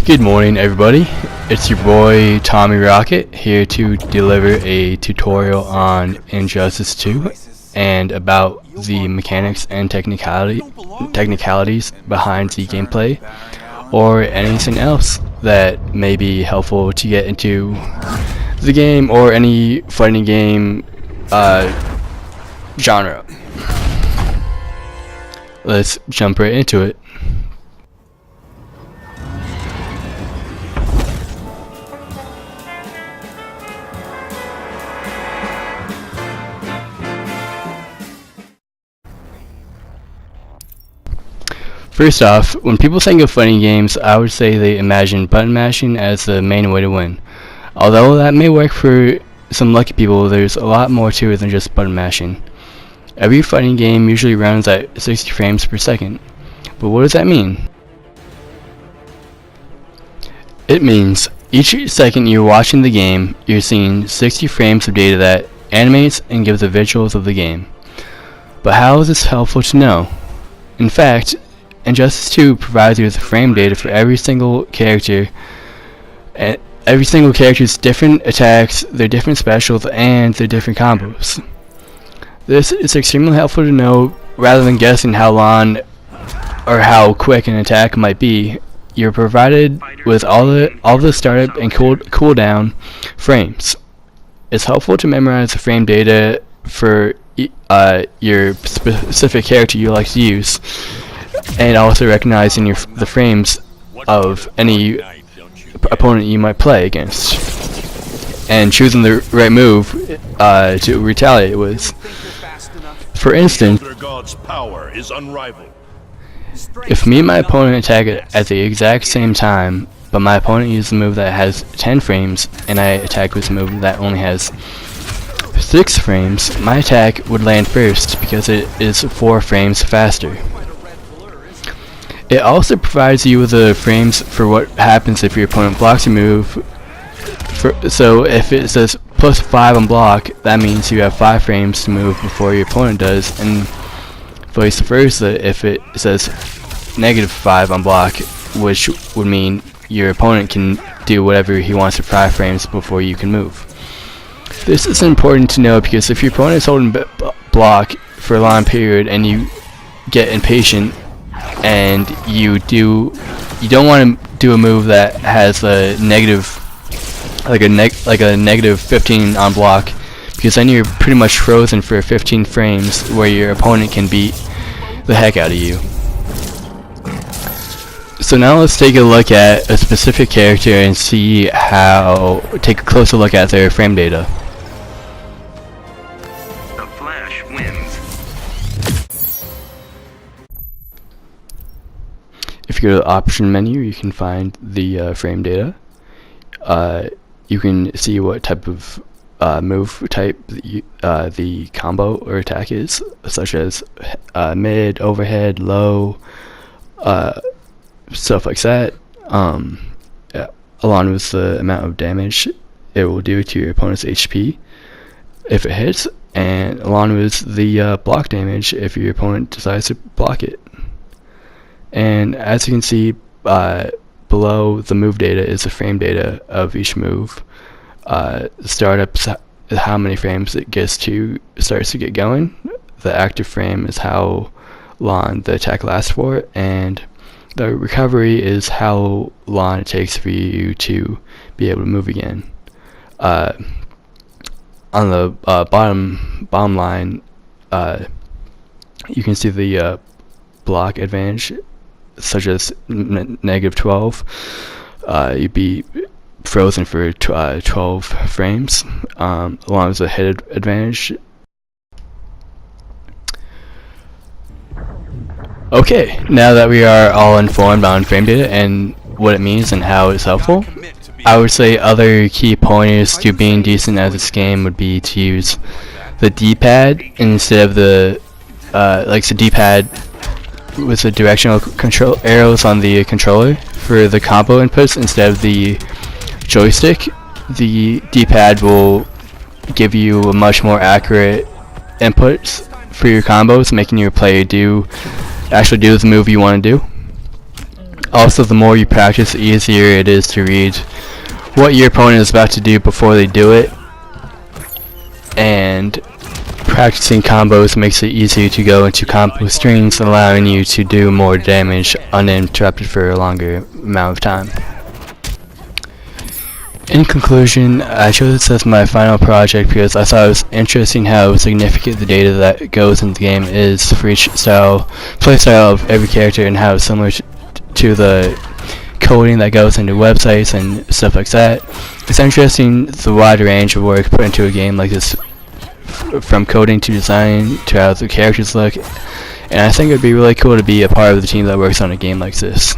Good morning, everybody. It's your boy Tommy Rocket here to deliver a tutorial on Injustice 2 and about the mechanics and technicalities behind the gameplay, or anything else that may be helpful to get into the game or any fighting game genre. Let's jump right into it. First off, when people think of fighting games, I would say they imagine button mashing as the main way to win. Although that may work for some lucky people, there's a lot more to it than just button mashing. Every fighting game usually runs at 60 frames per second. But what does that mean? It means each second you're watching the game, you're seeing 60 frames of data that animates and gives the visuals of the game. But how is this helpful to know? In fact, Injustice 2 provides you with frame data for every single character, and every single character's different attacks, their different specials, and their different combos. This is extremely helpful to know rather than guessing how long or how quick an attack might be. You're provided with all the startup and cooldown frames. It's helpful to memorize the frame data for your specific character you like to use, and also recognizing the frames of any opponent you might play against, and choosing the right move to retaliate with. For instance, if me and my opponent attack at the exact same time, but my opponent uses a move that has 10 frames, and I attack with a move that only has 6 frames, my attack would land first because it is 4 frames faster. It also provides you with the frames for what happens if your opponent blocks your move. So if it says +5 on block, that means you have 5 frames to move before your opponent does, and vice versa if it says -5 on block, which would mean your opponent can do whatever he wants for 5 frames before you can move. This is important to know because if your opponent is holding block for a long period and you get impatient and you don't want to do a move that has a negative, like a -15 on block, because then you're pretty much frozen for 15 frames where your opponent can beat the heck out of you. So now let's take a look at a specific character and take a closer look at their frame data. The Flash wins. If you go to the option menu, you can find the frame data. You can see what type of move type the combo or attack is, such as mid, overhead, low, stuff like that. Yeah, along with the amount of damage it will do to your opponent's HP if it hits, and along with the block damage if your opponent decides to block it. And as you can see, below the move data is the frame data of each move. Startups, how many frames it starts to get going. The active frame is how long the attack lasts for, and the recovery is how long it takes for you to be able to move again. On the bottom line, you can see the block advantage, such as -12. You'd be frozen for 12 frames, along with the hit advantage. Okay, now that we are all informed on frame data and what it means and how it's helpful, I would say other key pointers to being decent at this game would be to use the D-pad instead of the D-pad with the directional control arrows on the controller for the combo inputs instead of the joystick. The D-pad will give you a much more accurate inputs for your combos, making your player actually do the move you want to do. Also, the more you practice, the easier it is to read what your opponent is about to do before they do it, and practicing combos makes it easier to go into combo strings, allowing you to do more damage uninterrupted for a longer amount of time. In conclusion, I chose this as my final project because I thought it was interesting how significant the data that goes into the game is for each play style of every character, and how it's similar to the coding that goes into websites and stuff like that. It's interesting the wide range of work put into a game like this, from coding to design to how the characters look, and I think it would be really cool to be a part of the team that works on a game like this.